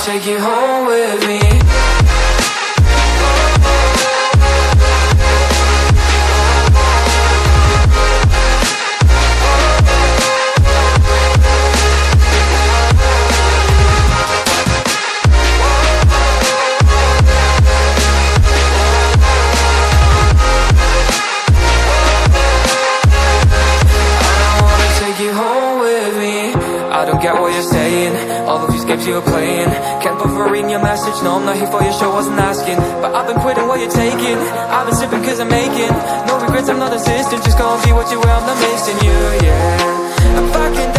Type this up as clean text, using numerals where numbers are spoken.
take you home with me. I don't get what you're saying, all of these games you're playing. Can't bother reading your message, no I'm not here for your show, wasn't asking. But I've been quitting what you're taking, I've been sipping cause I'm making no regrets, I'm not insistent, just go and be what you were, I'm not missing you, yeah. I'm fucking